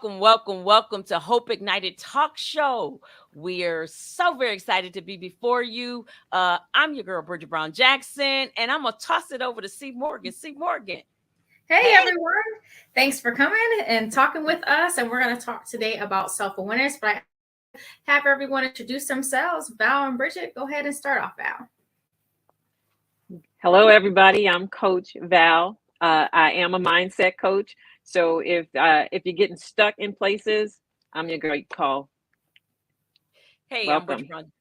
welcome to Hope Ignited Talk Show. We're so very excited to be before you. I'm your girl, Brigitte Brown Jackson, and I'm going to toss it over to C. Morgan. C. Morgan. Hey, everyone. Thanks for coming and talking with us. And we're going to talk today about self-awareness, but I have everyone introduce themselves. Val and Brigitte, go ahead and start off, Val. Hello, everybody. I'm Coach Val. I am a mindset coach. So if you're getting stuck in places, I'm your great call. Hey, Welcome. I'm Brigitte Brown.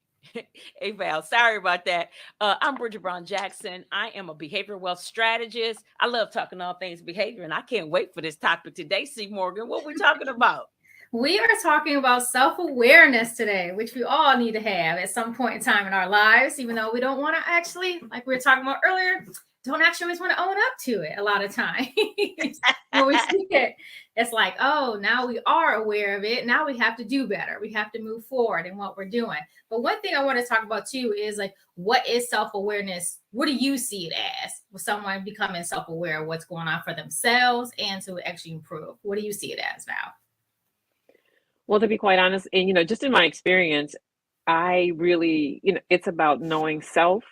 Hey, Val. Sorry about that. I'm Brigitte Brown Jackson. I am a behavioral wealth strategist. I love talking all things behavior, and I can't wait for this topic today. C. Morgan, what we talking about? We are talking about self-awareness today, which we all need to have at some point in time in our lives, even though we don't want to actually, like we were talking about earlier, don't actually always want to own up to it a lot of times. When we see it, it's like, oh, now we are aware of it. Now we have to do better. We have to move forward in what we're doing. But one thing I want to talk about too is like, what is self-awareness? What do you see it as with someone becoming self-aware of what's going on for themselves and to actually improve? What do you see it as, Val? Well, to be quite honest, and just in my experience, I really, it's about knowing self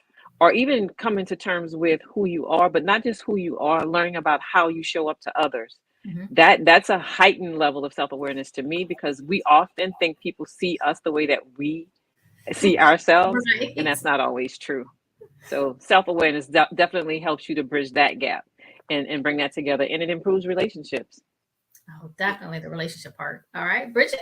or even coming to terms with who you are, but not just who you are, learning about how you show up to others. Mm-hmm. That's a heightened level of self-awareness to me, because we often think people see us the way that we see ourselves, right. And that's not always true. So self-awareness definitely helps you to bridge that gap and bring that together, and it improves relationships. Oh, definitely the relationship part. All right, Brigitte.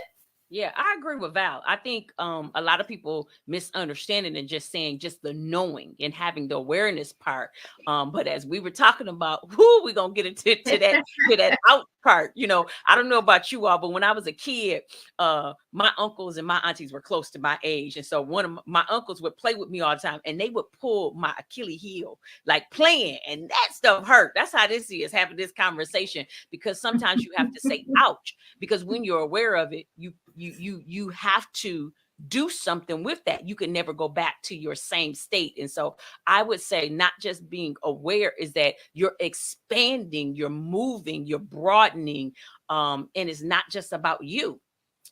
Yeah, I agree with Val. I think a lot of people misunderstand it and just saying just the knowing and having the awareness part. But as we were talking about, we're going to get into that out part. I don't know about you all, but when I was a kid, my uncles and my aunties were close to my age. And so one of my uncles would play with me all the time, and they would pull my Achilles heel, like playing. And that stuff hurt. That's how this is, having this conversation, because sometimes you have to say, ouch, because when you're aware of it, you have to do something with that. You can never go back to your same state. And so I would say not just being aware is that you're expanding, you're moving, you're broadening, and it's not just about you.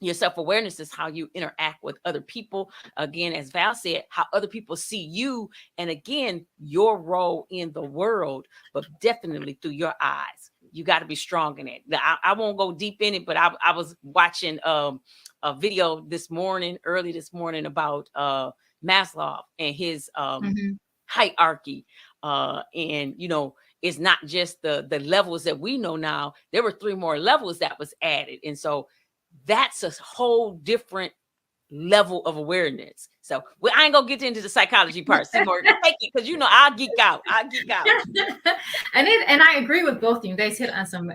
Your self-awareness is how you interact with other people. Again, as Val said, how other people see you, and again, your role in the world, but definitely through your eyes. You got to be strong in it. I won't go deep in it, but I was watching a video early this morning about Maslow and his hierarchy. And, it's not just the levels that we know now. There were 3 more levels that was added. And so that's a whole different level of awareness. So I ain't gonna get into the psychology part. Seymour, take it, because I'll geek out. And I agree with both of you. You guys hit on some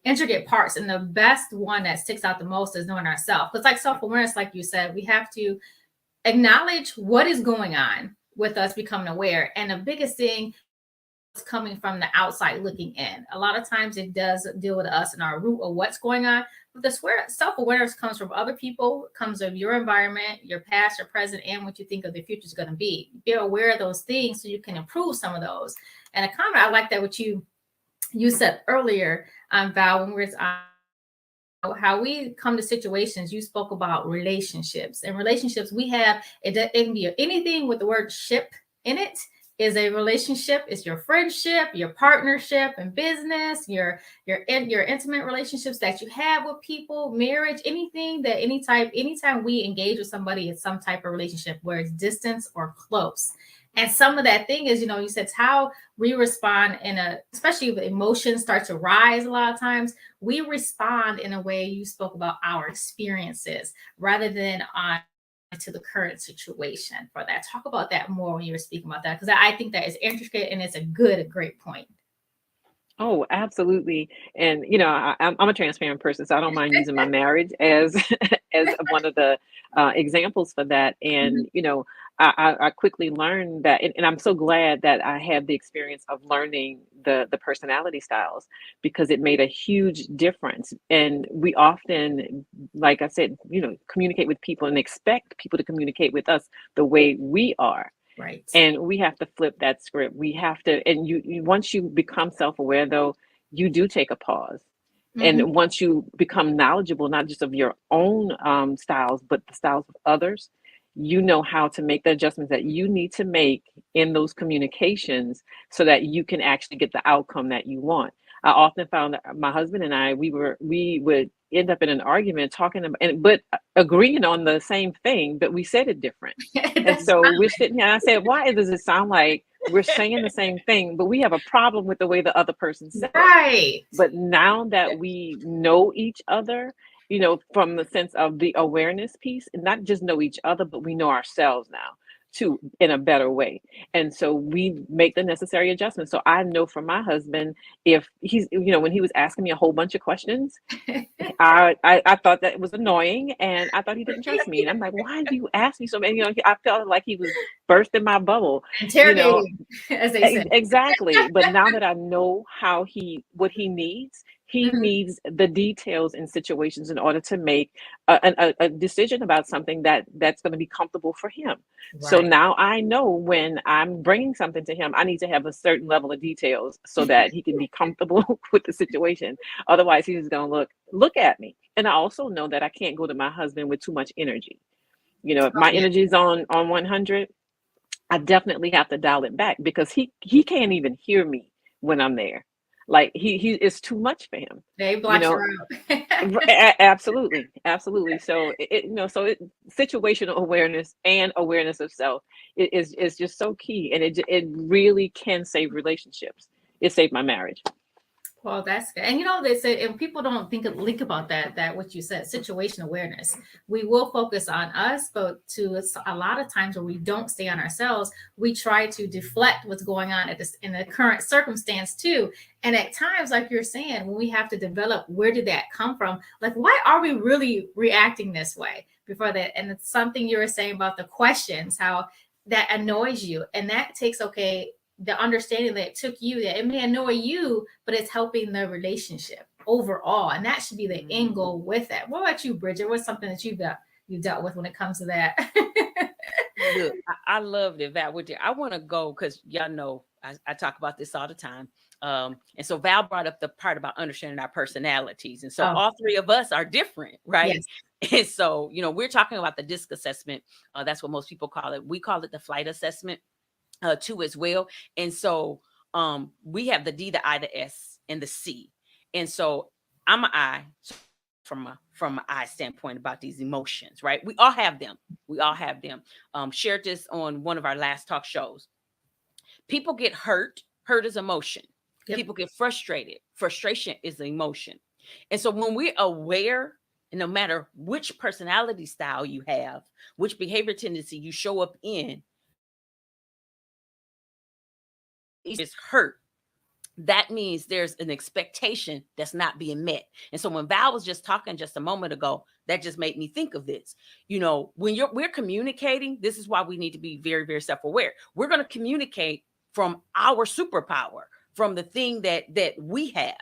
intricate parts, and the best one that sticks out the most is knowing ourselves. It's like self-awareness, like you said, we have to acknowledge what is going on with us becoming aware. And the biggest thing is coming from the outside looking in. A lot of times it does deal with us and our root of what's going on. But the self-awareness comes from other people, comes from your environment, your past, your present, and what you think of the future is going to be. Be aware of those things so you can improve some of those. And a comment, I like that what you said earlier, Val, when we were how we come to situations. You spoke about relationships, and relationships we have, it can be anything with the word ship in it. Is a relationship, is your friendship, your partnership in business, your intimate relationships that you have with people, marriage, anything that anytime we engage with somebody, it's some type of relationship where it's distance or close. And some of that thing is, you said, it's how we respond especially if emotions start to rise. A lot of times we respond in a way you spoke about our experiences rather than on to the current situation for that. Talk about that more when you were speaking about that, because I think that is intricate and it's a great point. Oh, absolutely. And, I'm a transparent person, so I don't mind using my marriage as one of the examples for that. And, I quickly learned that, and I'm so glad that I had the experience of learning the personality styles, because it made a huge difference. And we often, like I said, communicate with people and expect people to communicate with us the way we are. Right. And we have to flip that script. We have to, and you once you become self-aware, though, you do take a pause. And once you become knowledgeable, not just of your own styles, but the styles of others, you know how to make the adjustments that you need to make in those communications so that you can actually get the outcome that you want. I often found that my husband and I, we would end up in an argument talking about, but agreeing on the same thing, but we said it different. And so we're sitting here and I said, why does it sound like we're saying the same thing, but we have a problem with the way the other person said it? But now that we know each other, you know, from the sense of the awareness piece, and not just know each other, but we know ourselves now too in a better way. And so we make the necessary adjustments. So I know from my husband, if he's, you know, when he was asking me a whole bunch of questions, I thought that it was annoying and I thought he didn't trust me. And I'm like, why do you ask me so many? You know, I felt like he was bursting my bubble. Interrogating, you know? As they say. Exactly. But now that I know what he needs needs the details in situations in order to make a decision about something that's going to be comfortable for him. Right. So now I know when I'm bringing something to him, I need to have a certain level of details so that he can be comfortable with the situation. Otherwise, he's just going to look at me. And I also know that I can't go to my husband with too much energy. You know, if my energy is on 100, I definitely have to dial it back because he can't even hear me when I'm there. Like he it's too much for him. They block you out. Absolutely. So situational awareness and awareness of self is just so key, and it really can save relationships. It saved my marriage. Well, that's good. And you know, they say, and people don't think about that what you said, situation awareness. We will focus on us, but a lot of times where we don't stay on ourselves, we try to deflect what's going on in the current circumstance too. And at times, like you're saying, when we have to develop, where did that come from? Like, why are we really reacting this way before that? And it's something you were saying about the questions, how that annoys you. And that takes, the understanding that it took you, that it may annoy you, but it's helping the relationship overall. And that should be the end goal with it. What about you, Bridget? What's something that you dealt with when it comes to that? Look, I love it, Val. I want to go because y'all know I talk about this all the time. And so Val brought up the part about understanding our personalities. And so all three of us are different, right? Yes. And so, you know, we're talking about the DISC assessment. That's what most people call it. We call it the flight assessment. Too as well. And so we have the D, the I, the S, and the C. And so I'm an I from an I standpoint about these emotions, right? We all have them. Shared this on one of our last talk shows. People get hurt. Hurt is emotion. Yep. People get frustrated. Frustration is emotion. And so when we're aware, and no matter which personality style you have, which behavior tendency you show up in, is hurt, that means there's an expectation that's not being met. And so when Val was just talking just a moment ago, that just made me think of this. You know, when we're communicating, this is why we need to be very, very self-aware. We're going to communicate from our superpower, from the thing that we have.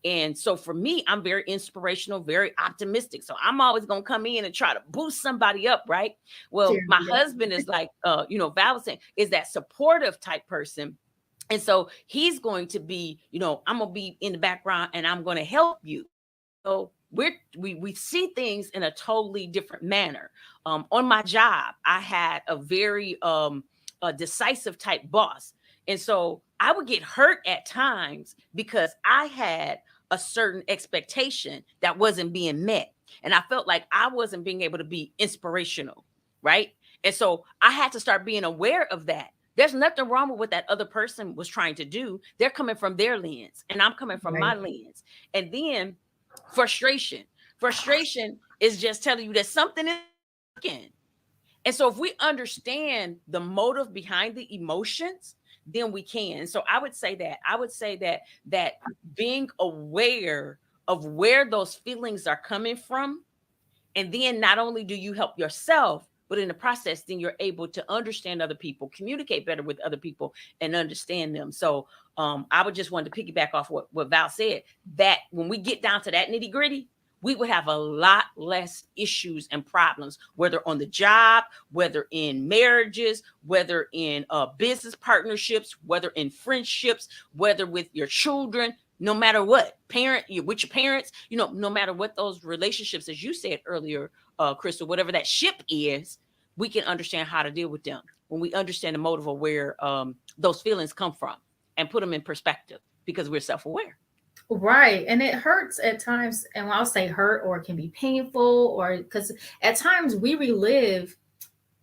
And so for me, I'm very inspirational, very optimistic. So I'm always going to come in and try to boost somebody up, right? Well, my husband is like, Val was saying, is that supportive type person. And so he's going to be, I'm going to be in the background and I'm going to help you. So we see things in a totally different manner. On my job, I had a very decisive type boss. And so I would get hurt at times because I had a certain expectation that wasn't being met. And I felt like I wasn't being able to be inspirational, right? And so I had to start being aware of that. There's nothing wrong with what that other person was trying to do. They're coming from their lens and I'm coming from my lens. And then frustration is just telling you that something is working. And so if we understand the motive behind the emotions, then we can. So I would say that being aware of where those feelings are coming from, and then not only do you help yourself, but in the process, then you're able to understand other people, communicate better with other people, and understand them. So I would just want to piggyback off what Val said, that when we get down to that nitty gritty, we would have a lot less issues and problems, whether on the job, whether in marriages, whether in business partnerships, whether in friendships, whether with your children. no matter what with your parents, no matter what those relationships, as you said earlier, Crystal, whatever that ship is, we can understand how to deal with them when we understand the motive of where those feelings come from and put them in perspective because we're self-aware. Right. And it hurts at times. And I'll say hurt, or it can be painful, or because at times we relive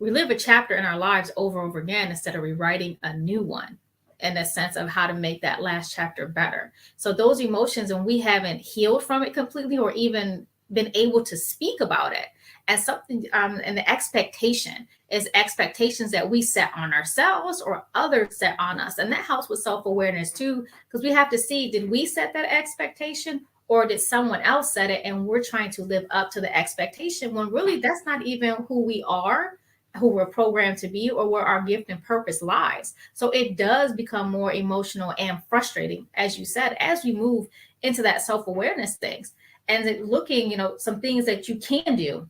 a chapter in our lives over and over again instead of rewriting a new one, in the sense of how to make that last chapter better. So those emotions, and we haven't healed from it completely or even been able to speak about it as something, and the expectation is expectations that we set on ourselves or others set on us. And that helps with self-awareness too, because we have to see, did we set that expectation or did someone else set it and we're trying to live up to the expectation when really that's not even who we are, who we're programmed to be, or where our gift and purpose lies. So it does become more emotional and frustrating, as you said, as we move into that self-awareness things and looking, some things that you can do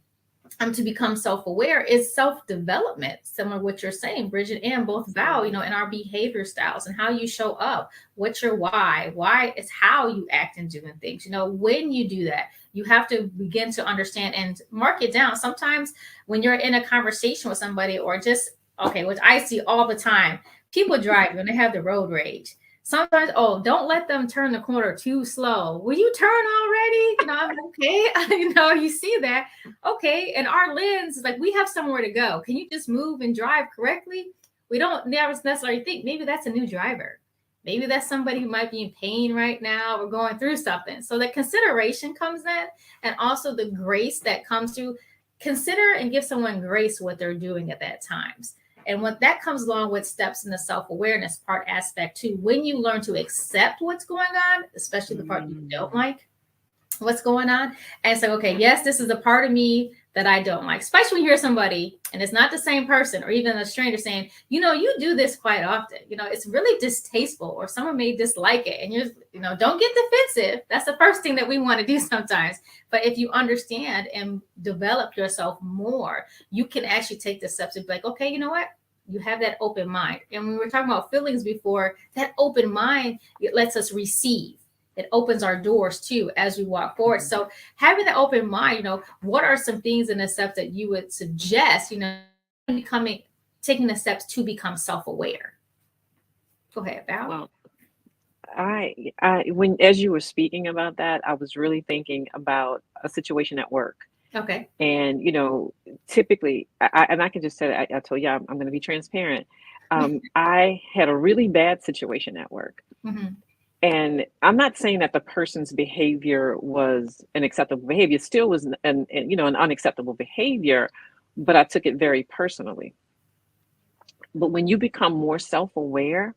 to become self-aware is self-development, similar to what you're saying, Brigitte and both Val, in our behavior styles and how you show up, what's your why is how you act and doing things. When you do that, you have to begin to understand and mark it down. Sometimes when you're in a conversation with somebody, or just, which I see all the time, people driving when they have the road rage. Sometimes, don't let them turn the corner too slow. Will you turn already? I'm okay. You see that. Okay. And our lens is like, we have somewhere to go. Can you just move and drive correctly? We don't never necessarily think maybe that's a new driver. Maybe that's somebody who might be in pain right now or going through something. So the consideration comes in, and also the grace that comes through. Consider and give someone grace what they're doing at that times. And what that comes along with steps in the self-awareness part aspect too. When you learn to accept what's going on, especially the part you don't like, what's going on, and say, okay, yes, this is a part of me that I don't like. Especially when you hear somebody, and it's not the same person, or even a stranger saying, you do this quite often. It's really distasteful, or someone may dislike it, and you're, don't get defensive. That's the first thing that we want to do sometimes. But if you understand and develop yourself more, you can actually take the steps to be like, okay, you know what? You have that open mind. And we were talking about feelings before, that open mind, it lets us receive. It opens our doors too as we walk forward. So having that open mind, what are some things and the steps that you would suggest, taking the steps to become self-aware? Go ahead, Val. Well, when as you were speaking about that, I was really thinking about a situation at work. Okay. And typically, I can just say, I told you I'm going to be transparent. I had a really bad situation at work. Mm-hmm. And I'm not saying that the person's behavior was an acceptable behavior. It still was an unacceptable behavior, but I took it very personally. But when you become more self-aware,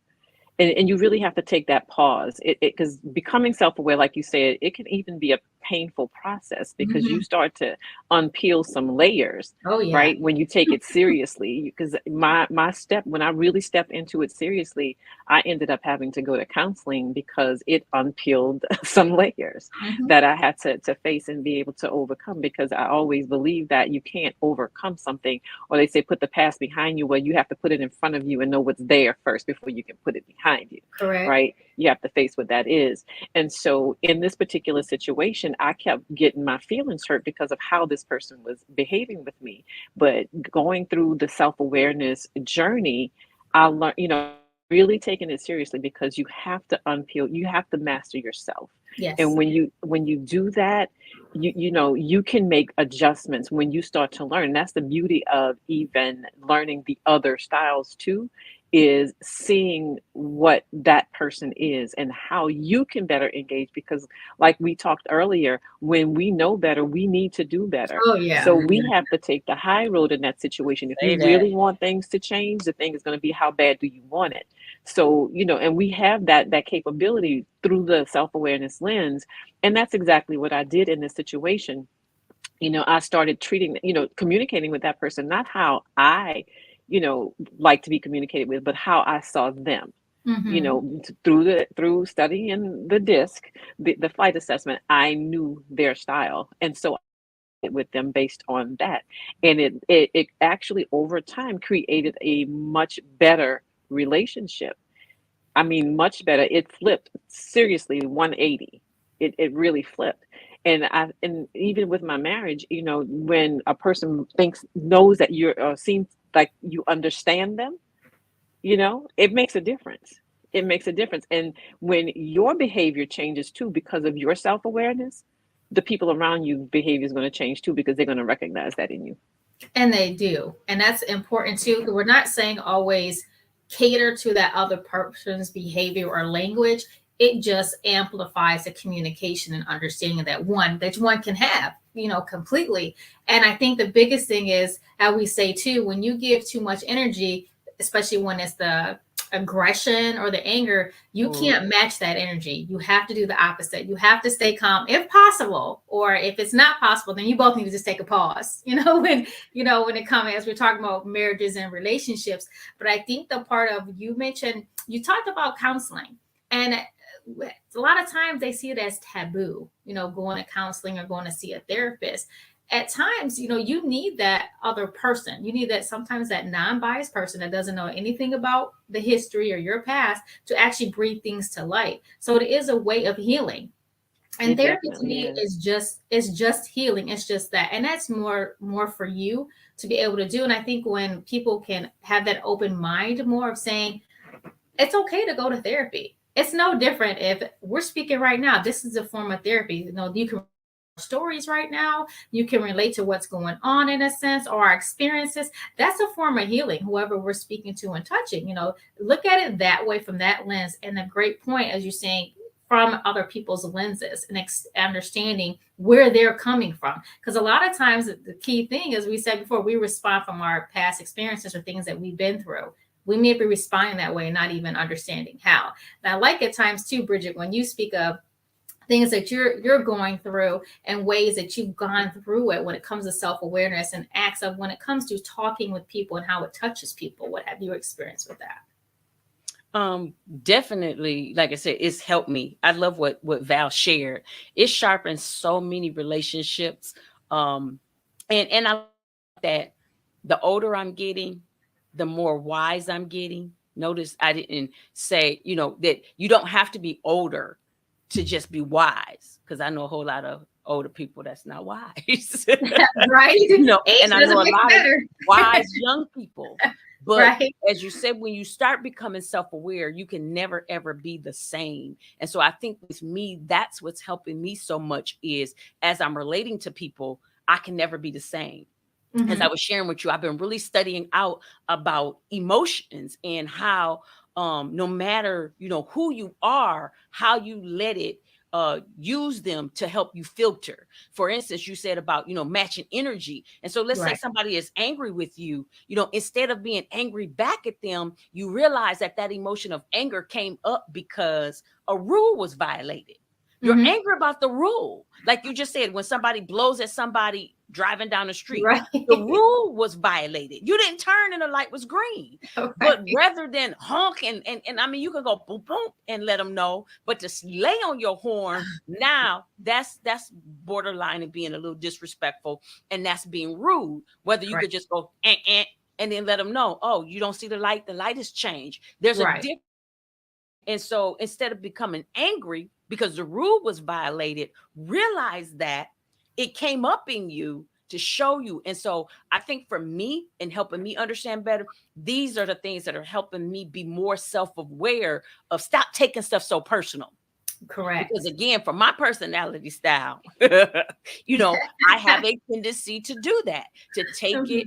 and you really have to take that pause, because becoming self-aware, like you said, it can even be a painful process because you start to unpeel some layers. Oh, yeah. Right? When you take it seriously, because my step, when I really stepped into it seriously, I ended up having to go to counseling because it unpeeled some layers that I had to face and be able to overcome, because I always believe that you can't overcome something, or they say put the past behind you. Well, you have to put it in front of you and know what's there first before you can put it behind you. Correct. Right? You have to face what that is. And so in this particular situation, I kept getting my feelings hurt because of how this person was behaving with me. But going through the self-awareness journey, I learned, really taking it seriously, because you have to unpeel, you have to master yourself. Yes. And when you do that, you can make adjustments when you start to learn. That's the beauty of even learning the other styles too, is seeing what that person is and how you can better engage. Because like we talked earlier, when we know better, we need to do better. Oh, yeah. So we have to take the high road in that situation. If you really want things to change, the thing is going to be, how bad do you want it? So, and we have that capability through the self-awareness lens. And that's exactly what I did in this situation. I started communicating with that person, not how I, like to be communicated with, but how I saw them. Through studying the DISC, the flight assessment, I knew their style. And so with them based on that. And it actually over time created a much better relationship. I mean, much better. It flipped seriously 180. It really flipped. And even with my marriage, when a person knows that you're seems like you understand them, it makes a difference. It makes a difference. And when your behavior changes too because of your self-awareness, the people around you behavior is going to change too because they're going to recognize that in you. And they do. And that's important too. We're not saying always cater to that other person's behavior or language. It just amplifies the communication and understanding that one can have, completely. And I think the biggest thing is, how we say too, when you give too much energy, especially when it's the aggression or the anger, you can't match that energy. You have to do the opposite. You have to stay calm if possible, or if it's not possible, then you both need to just take a pause, when it comes, as we're talking about marriages and relationships. But I think the part of, you talked about counseling, and a lot of times they see it as taboo, going to counseling or going to see a therapist. At times, you need that other person. You need sometimes that non-biased person that doesn't know anything about the history or your past to actually breathe things to light. So it is a way of healing. And therapy to me is just healing. It's just that. And that's more for you to be able to do. And I think when people can have that open mind more of saying, it's okay to go to therapy. It's no different if we're speaking right now. This is a form of therapy. You can stories right now, you can relate to what's going on in a sense, or our experiences. That's a form of healing, whoever we're speaking to and touching. Look at it that way, from that lens. And a great point, as you're saying, from other people's lenses and understanding where they're coming from. Because a lot of times the key thing, as we said before, we respond from our past experiences or things that we've been through. We may be responding that way, not even understanding how. And I like at times too, Brigitte, when you speak of things that you're going through and ways that you've gone through it when it comes to self-awareness, and acts of when it comes to talking with people and how it touches people. What have you experienced with that? Definitely, like I said, it's helped me. I love what Val shared. It sharpens so many relationships. And I like that the older I'm getting, the more wise I'm getting. Notice I didn't say, that you don't have to be older to just be wise, because I know a whole lot of older people that's not wise. Right. And I know a lot of wise young people. But as you said, when you start becoming self-aware, you can never, ever be the same. And so I think with me, that's what's helping me so much, is as I'm relating to people, I can never be the same. Mm-hmm. As I was sharing with you, I've been really studying out about emotions and how no matter, who you are, how you let it use them to help you filter. For instance, you said about, matching energy. And so let's say somebody is angry with you, instead of being angry back at them, you realize that emotion of anger came up because a rule was violated. You're angry about the rule. Like you just said, when somebody blows at somebody driving down the street, the rule was violated. You didn't turn and the light was green. But rather than honk and I mean, you can go boom, boom and let them know, but to lay on your horn, now that's borderline and being a little disrespectful, and that's being rude. Whether you could just go and then let them know, oh, you don't see the light has changed. There's a difference. And so instead of becoming angry because the rule was violated, realize that it came up in you to show you. And so I think for me, and helping me understand better, these are the things that are helping me be more self-aware of stop taking stuff so personal. Correct. Because again, for my personality style, I have a tendency to do that, to take it,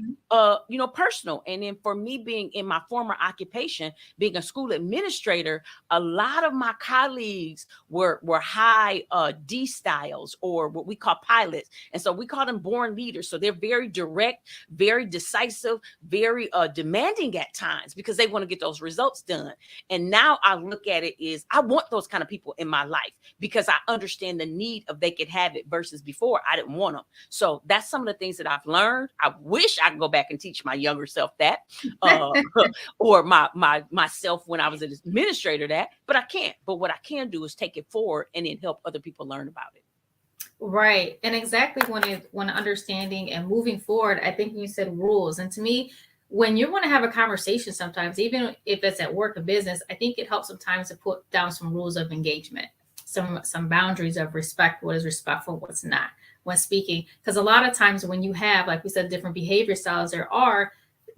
personal. And then for me being in my former occupation, being a school administrator, a lot of my colleagues were high D styles, or what we call pilots. And so we call them born leaders. So they're very direct, very decisive, very demanding at times, because they want to get those results done. And now I look at it is, I want those kind of people in my life, because I understand the need of they could have it, versus before I didn't want them. So that's some of the things that I've learned. I wish I could go back and teach my younger self that, or myself when I was an administrator that, but I can't. But what I can do is take it forward and then help other people learn about it. Right. And exactly when understanding and moving forward, I think you said rules. And to me, when you want to have a conversation, sometimes, even if it's at work or business, I think it helps sometimes to put down some rules of engagement, some boundaries of respect, what is respectful, what's not when speaking. Because a lot of times when you have, like we said, different behavior styles,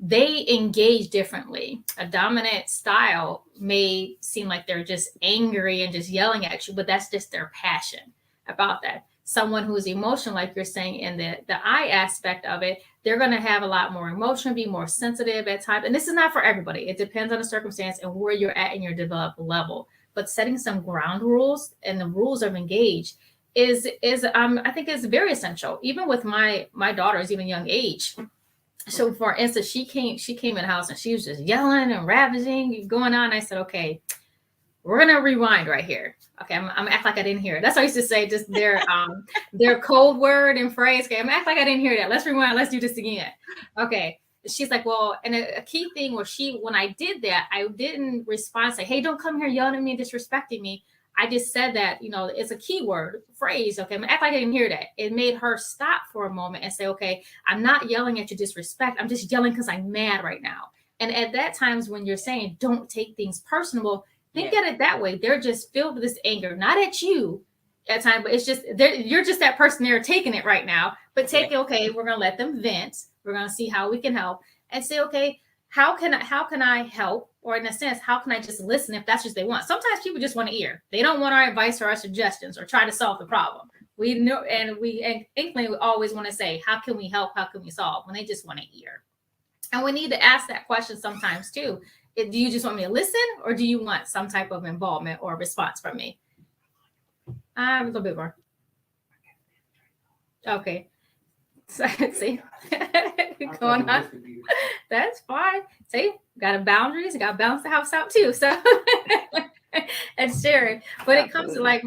they engage differently. A dominant style may seem like they're just angry and just yelling at you, but that's just their passion about that. Someone who's emotional, like you're saying, in the I aspect of it, they're going to have a lot more emotion, be more sensitive at times. And this is not for everybody. It depends on the circumstance and where you're at in your developed level. But setting some ground rules and the rules of engage is I think is very essential. Even with my daughters, even young age. So for instance, she came in the house and she was just yelling and ravaging, going on. I said, okay, we're gonna rewind right here. Okay, I'm act like I didn't hear it. That's what I used to say, just their code word and phrase. Okay, I'm act like I didn't hear that. Let's rewind. Let's do this again. Okay. She's like, well, and a key thing was when I did that, I didn't respond, say, hey, don't come here yelling at me, disrespecting me. I just said that, it's a keyword phrase. Okay, I'm gonna act like I didn't hear that. It made her stop for a moment and say, okay, I'm not yelling at you disrespect. I'm just yelling because I'm mad right now. And at that times when you're saying don't take things personal, think at it that way. They're just filled with this anger, not at you at times, but it's just you're just that person there taking it right now. But take it, okay, we're gonna let them vent. We're gonna see how we can help and say, okay, how can I help? Or in a sense, how can I just listen if that's what they want? Sometimes people just want to hear. They don't want our advice or our suggestions or try to solve the problem. We know, and we always want to say, how can we help? How can we solve? When they just want to hear. And we need to ask that question sometimes too. Do you just want me to listen, or do you want some type of involvement or response from me? A little bit more. Okay. So, see, going on. That's fine. See, got a boundaries. Got to balance the house out too. So, and sharing. But it comes to like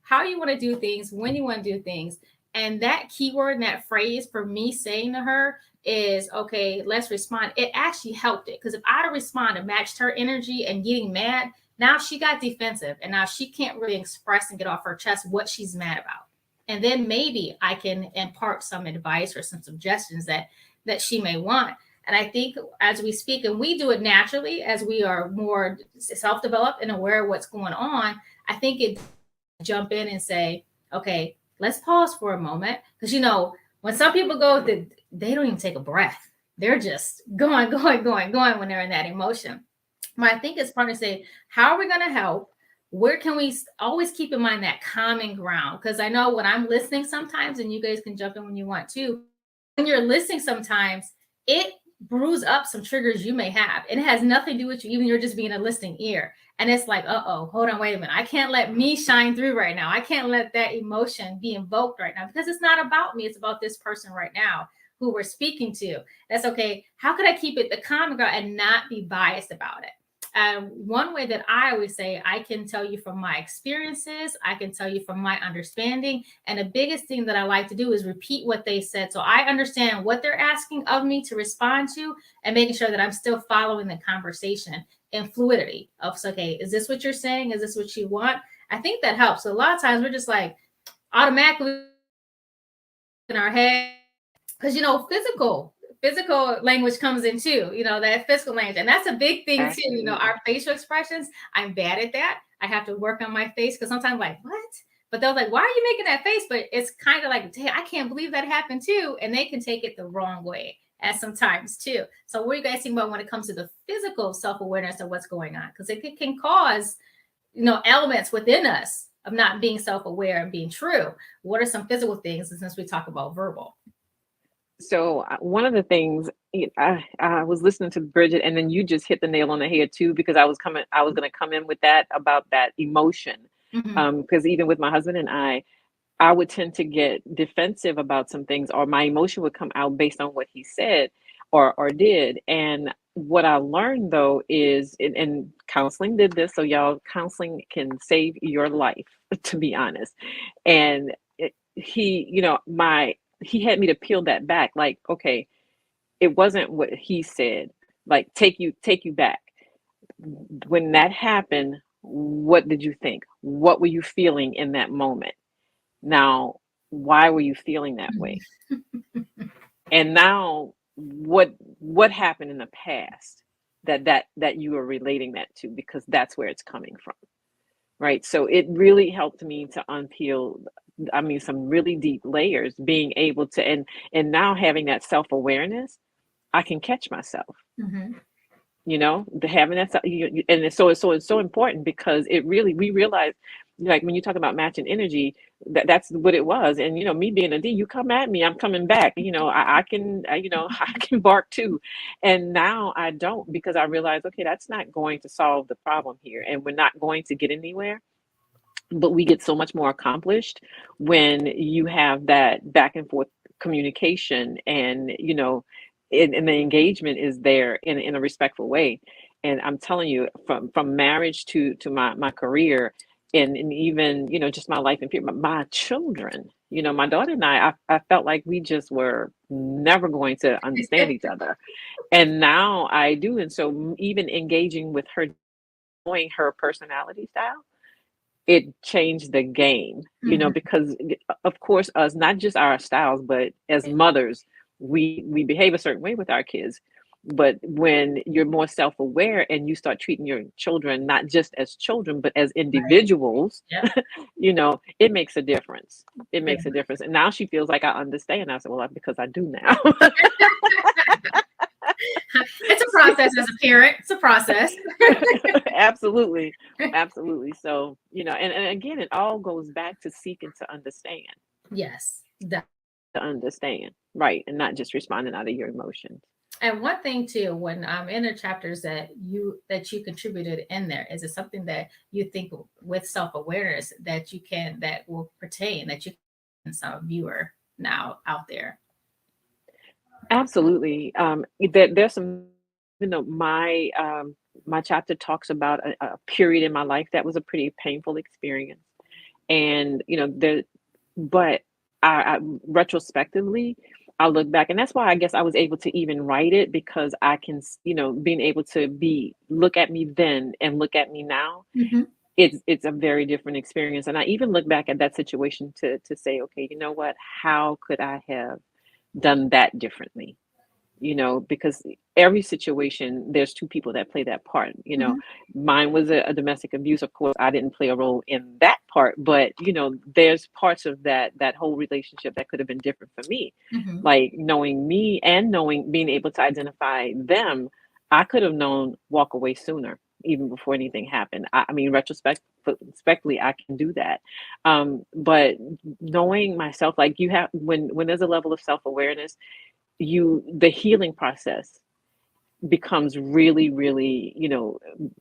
how you want to do things, when you want to do things, and that keyword and that phrase for me saying to her is, okay, let's respond. It actually helped it, because if I'd have responded, matched her energy and getting mad, now she got defensive, and now she can't really express and get off her chest what she's mad about. And then maybe I can impart some advice or some suggestions that she may want. And I think as we speak, and we do it naturally as we are more self-developed and aware of what's going on, I think it jump in and say, okay, let's pause for a moment. Because, when some people go, they don't even take a breath. They're just going when they're in that emotion. But I think it's part to say, how are we going to help? Where can we always keep in mind that common ground? Because I know when I'm listening sometimes, and you guys can jump in when you want to, when you're listening sometimes, it brews up some triggers you may have. And it has nothing to do with you, even you're just being a listening ear. And it's like, hold on, wait a minute. I can't let me shine through right now. I can't let that emotion be invoked right now, because it's not about me. It's about this person right now who we're speaking to. That's okay. How could I keep it the common ground and not be biased about it? One way that I always say, I can tell you from my experiences, I can tell you from my understanding. And the biggest thing that I like to do is repeat what they said. So I understand what they're asking of me to respond to, and making sure that I'm still following the conversation in fluidity of, okay, is this what you're saying? Is this what you want? I think that helps. So a lot of times we're just like automatically in our head, because, physical language comes in too, that physical language. And that's a big thing too. Our facial expressions, I'm bad at that. I have to work on my face, because sometimes I'm like, what? But they're like, why are you making that face? But it's kind of like, hey, I can't believe that happened too. And they can take it the wrong way at sometimes too. So what do you guys think about when it comes to the physical self-awareness of what's going on? Because it can cause, elements within us of not being self-aware and being true. What are some physical things, since we talk about verbal? So one of the things, I was listening to Brigitte, and then you just hit the nail on the head too, because I was going to come in with that about that emotion. Because even with my husband and I would tend to get defensive about some things, or my emotion would come out based on what he said or did. And what I learned though is, and counseling did this, so y'all, counseling can save your life, to be honest. And he had me to peel that back. Like, okay, it wasn't what he said, like take you back. When that happened, what did you think? What were you feeling in that moment? Now, why were you feeling that way? And now what what happened in the past that you are relating that to, because that's where it's coming from. Right. So it really helped me to unpeel, I mean, some really deep layers, being able to, and now having that self-awareness, I can catch myself, Mm-hmm. having that, and it's so important, because it really, we realize, like when you talk about matching energy, that's what it was. And, me being a D, you come at me, I'm coming back, I can, I can bark too. And now I don't, because I realize, okay, that's not going to solve the problem here. And we're not going to get anywhere. But we get so much more accomplished when you have that back and forth communication, and and the engagement is there in a respectful way. And I'm telling you, from marriage to my career, and even just my life and period, my children, my daughter and I felt like we just were never going to understand each other, and now I do. And so even engaging with her, knowing her personality style, it changed the game, Mm-hmm. because of course, us, not just our styles, but as mothers, we behave a certain way with our kids. But when you're more self-aware and you start treating your children not just as children, but as Right. individuals, Yep. it makes a difference. It Yeah. makes a difference. And now she feels like I understand. I said, well, because I do now. It's a process as a parent. It's a process. Absolutely. Absolutely. So, and again, it all goes back to seeking to understand, Yes. right? And not just responding out of your emotions. And one thing too, when in the chapters that you contributed in there, is it something that you think with self-awareness that will pertain, that you can some viewer now out there? Absolutely. There's some, my chapter talks about a period in my life that was a pretty painful experience. And, but I retrospectively, I look back, and that's why I guess I was able to even write it, because I can, being able to look at me then and look at me now, Mm-hmm. it's a very different experience. And I even look back at that situation to say, okay, you know what, how could I have done that differently? Because every situation, there's two people that play that part. Mm-hmm. Mine was a domestic abuse. Of course, I didn't play a role in that part, but there's parts of that whole relationship that could have been different for me. Mm-hmm. Like knowing me and being able to identify them, I could have known walk away sooner, even before anything happened. I mean, retrospectively, I can do that. But knowing myself, like you have, when there's a level of self-awareness, the healing process becomes really, really,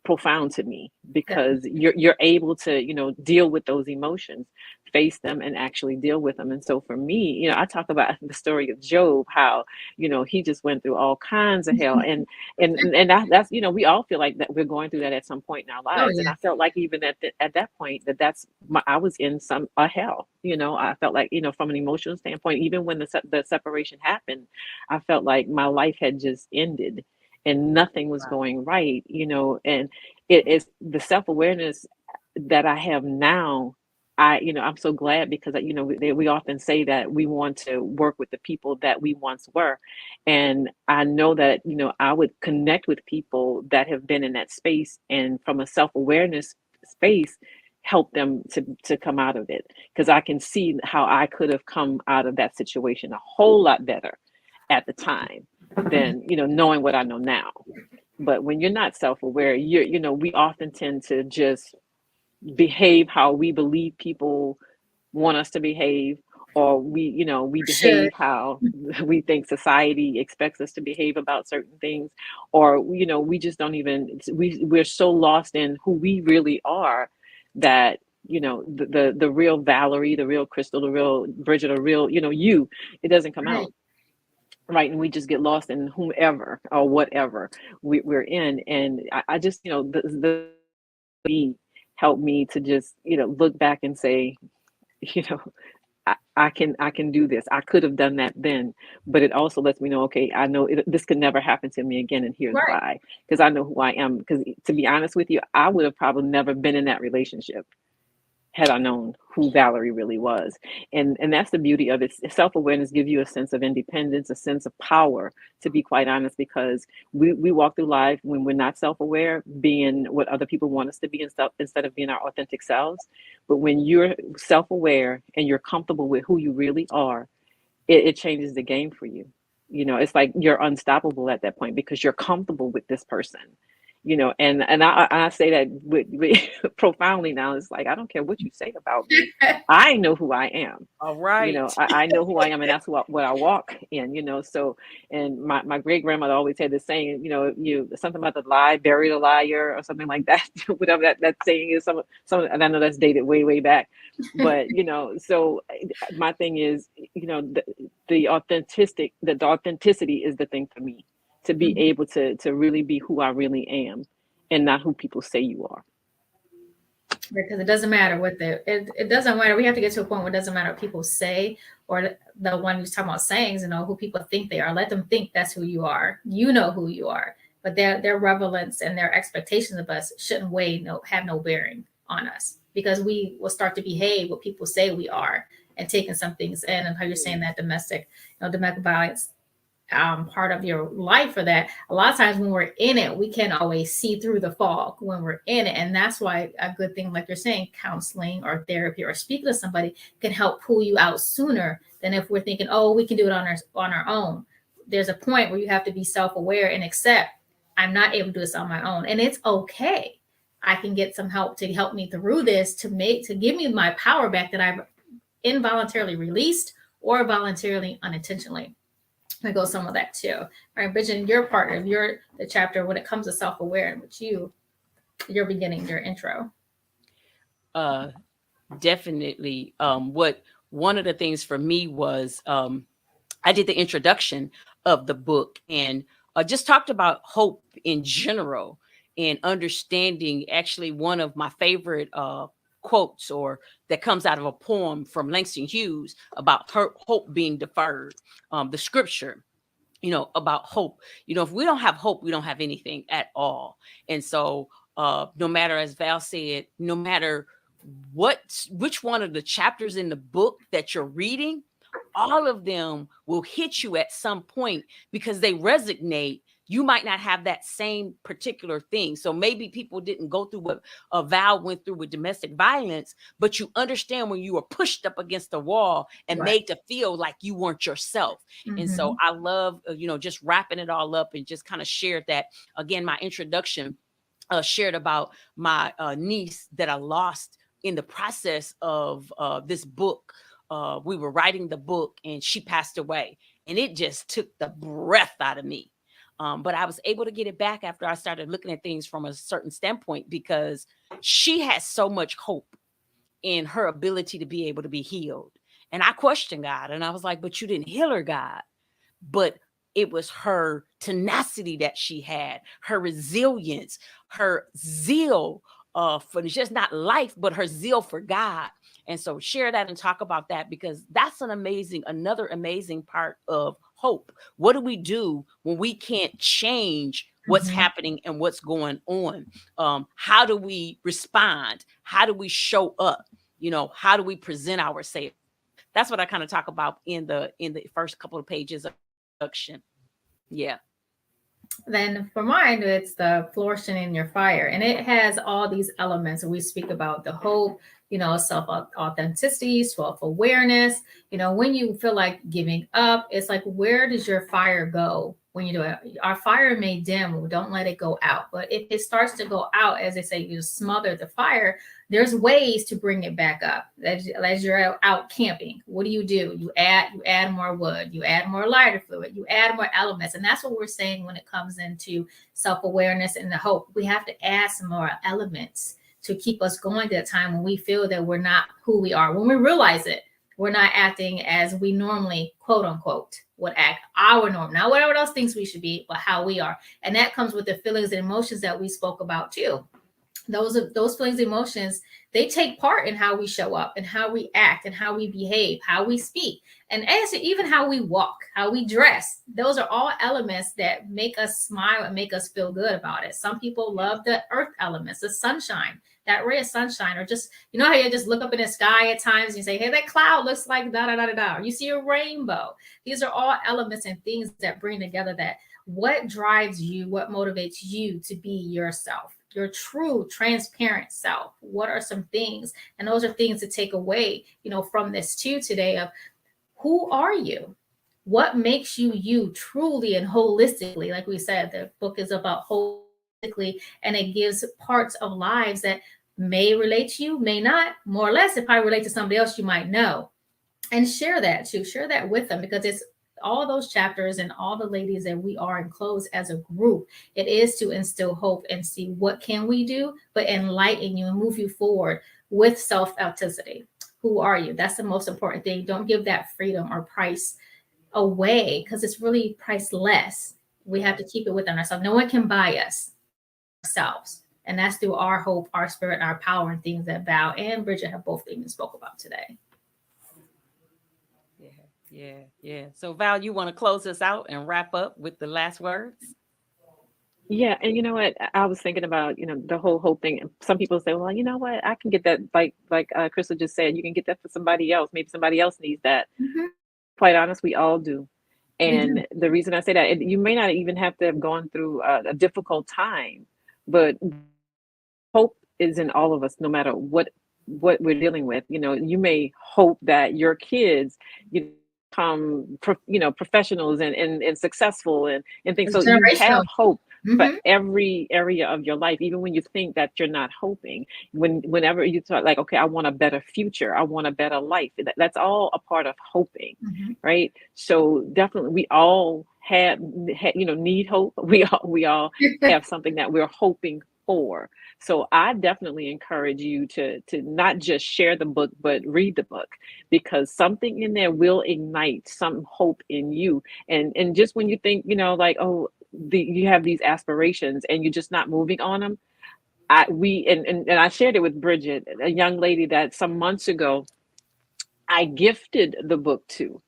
profound to me, because you're able to, deal with those emotions, face them, and actually deal with them. And so for me, I talk about the story of Job, how, he just went through all kinds of hell. And that's, we all feel like that we're going through that at some point in our Oh lives. And yeah. I felt like even at that point, I was in a hell. I felt like, from an emotional standpoint, even when the separation happened, I felt like my life had just ended and nothing was going right, and it is the self-awareness that I have now. I'm so glad, because, we often say that we want to work with the people that we once were. And I know that, I would connect with people that have been in that space, and from a self-awareness space, help them to come out of it. Because I can see how I could have come out of that situation a whole lot better at the time than, knowing what I know now. But when you're not self-aware, we often tend to just behave how we believe people want us to behave, or we Should. behave how we think society expects us to behave about certain things, or we just don't even, we're so lost in who we really are, that the real Valerie, the real Crystal, the real Bridget, the real it doesn't come Right. out. Right. And we just get lost in whomever or whatever we're in. And I just, the helped me to just, look back and say, you know, I can do this. I could have done that then, but it also lets me know, okay, I know this could never happen to me again. And here's Right. why, because I know who I am. Because to be honest with you, I would have probably never been in that relationship had I known who Valerie really was. And that's the beauty of it. Self-awareness gives you a sense of independence, a sense of power, to be quite honest, because we walk through life when we're not self-aware, being what other people want us to be instead of being our authentic selves. But when you're self-aware and you're comfortable with who you really are, it changes the game for you. You know, it's like you're unstoppable at that point because you're comfortable with this person. You know, and I say that with profoundly now. It's like I don't care what you say about me. I know who I am. All You right. know, I know who I am, and that's what I walk in. You know, so and my great grandmother always had this saying. You know, something about the lie, bury the liar, or something like that. Whatever that saying is. Some, and I know that's dated way back. But you know, so my thing is, you know, the authenticity is the thing for me, to be Mhm. able to really be who I really am and not who people say you are. Because it doesn't matter what it doesn't matter. We have to get to a point where it doesn't matter what people say, or the one who's talking about sayings, you know, who people think they are. Let them think that's who you are. You know who you are. But their relevance and their expectations of us shouldn't have no bearing on us, because we will start to behave what people say we are, and taking some things in. And how you're saying that domestic violence part of your life, for that a lot of times when we're in it, we can always see through the fog when we're in it. And that's why a good thing, like you're saying, counseling or therapy or speaking to somebody can help pull you out sooner than if we're thinking, oh, we can do it on our own. There's a point where you have to be self-aware and accept, I'm not able to do this on my own, and it's okay. I can get some help to help me through this, to give me my power back that I've involuntarily released or voluntarily unintentionally. I go some of that too. All right, Brigitte, your part of the chapter when it comes to self-aware, which your beginning, your intro. Definitely. What one of the things for me was I did the introduction of the book and just talked about hope in general and understanding. Actually, one of my favorite quotes or that comes out of a poem from Langston Hughes about hope being deferred. The scripture, you know, about hope. You know, if we don't have hope, we don't have anything at all. And so no matter, as Val said, no matter which one of the chapters in the book that you're reading, all of them will hit you at some point because they resonate. You might not have that same particular thing. So maybe people didn't go through what Val went through with domestic violence, but you understand when you were pushed up against the wall and made to feel like you weren't yourself. Mm-hmm. And so I love, just wrapping it all up and just kind of shared that. Again, my introduction shared about my niece that I lost in the process of this book. We were writing the book and she passed away, and it just took the breath out of me. But I was able to get it back after I started looking at things from a certain standpoint, because she had so much hope in her ability to be able to be healed. And I questioned God, and I was like, but you didn't heal her, God. But it was her tenacity that she had, her resilience, her zeal for just not life, but her zeal for God. And so share that and talk about that, because that's another amazing part of hope. What do we do when we can't change what's happening and what's going on? How do we respond? How do we show up? How do we present ourselves? That's what I kind of talk about in the first couple of pages of introduction. Yeah. Then for mine, it's the flourishing in your fire. And it has all these elements. And we speak about the hope, self-authenticity, self-awareness. When you feel like giving up, it's like, where does your fire go when you do it? Our fire may dim. Don't let it go out. But if it starts to go out, as they say, you smother the fire, there's ways to bring it back up. As you're out camping, what do? You add more wood, you add more lighter fluid, you add more elements. And that's what we're saying when it comes into self-awareness and the hope. We have to add some more elements to keep us going to that time when we feel that we're not who we are. When we realize it, we're not acting as we normally, quote unquote, would act, our norm. Not whatever else thinks we should be, but how we are. And that comes with the feelings and emotions that we spoke about too. Those feelings, emotions, they take part in how we show up and how we act and how we behave, how we speak, and even how we walk, how we dress. Those are all elements that make us smile and make us feel good about it. Some people love the earth elements, the sunshine that ray of sunshine, or just, you know how you just look up in the sky at times and you say, hey, that cloud looks like da da da da da, or you see a rainbow. These are all elements and things that bring together that what drives you, what motivates you to be yourself, your true transparent self. What are some things? And those are things to take away, you know, from this too today of who are you? What makes you you truly and holistically? Like we said, the book is about holistically, and it gives parts of lives that may relate to you, may not, more or less. If I relate to somebody else, you might know. And share that too. Share that with them, because it's all those chapters and all the ladies that we are enclosed as a group. It is to instill hope and see what can we do, but enlighten you and move you forward with self-authenticity. Who are you? That's the most important thing. Don't give that freedom or price away, because it's really priceless. We have to keep it within ourselves. No one can buy us ourselves. And that's through our hope, our spirit, our power, and things that Val and Brigitte have both even spoke about today. Yeah. So Val, you want to close us out and wrap up with the last words? Yeah, and you know what? I was thinking about, you know, the whole hope thing. Some people say, well, you know what? I can get that, like Crystal just said, you can get that for somebody else. Maybe somebody else needs that. Quite honest, we all do. And the reason I say that, you may not even have to have gone through a difficult time, but hope is in all of us, no matter what we're dealing with. You know, you may hope that your kids, you become, professionals and successful and things. So you have hope for every area of your life, even when you think that you're not hoping. Whenever you thought like, okay, I want a better future, I want a better life. That's all a part of hoping, right? So definitely, we all need hope. We all have something that we're hoping for. So I definitely encourage you to not just share the book, but read the book, because something in there will ignite some hope in you. And just when you think, like, oh, you have these aspirations and you're just not moving on them. I shared it with Brigitte, a young lady that some months ago I gifted the book to,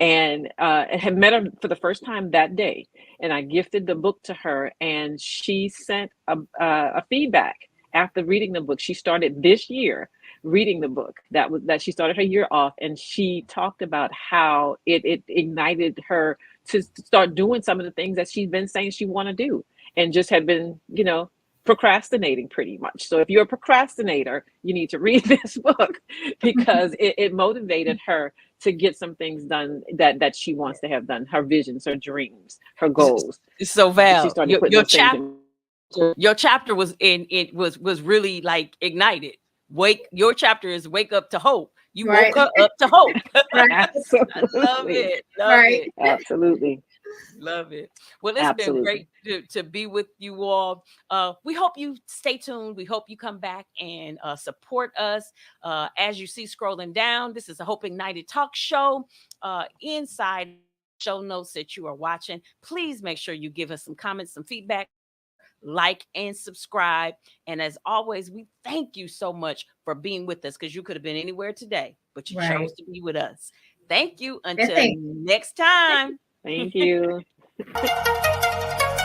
and had met her for the first time that day. And I gifted the book to her, and she sent a feedback after reading the book. She started this year reading the book. That she started her year off, and she talked about how it ignited her to start doing some of the things that she's been saying she want to do, and just had been, procrastinating pretty much. So if you're a procrastinator, you need to read this book, because it motivated her to get some things done that she wants to have done, her visions, her dreams, her goals. So Val, your chapter was was really like ignited. Your chapter is wake up to hope. You woke her up to hope. Absolutely. I love it. Love it. Absolutely. Love it. Well, it's been great to be with you all. We hope you stay tuned. We hope you come back and support us. As you see scrolling down, this is a Hope Ignited talk show. Inside show notes that you are watching, please make sure you give us some comments, some feedback, like and subscribe. And as always, we thank you so much for being with us, because you could have been anywhere today, but you chose to be with us. Thank you. Until next time. Thank you.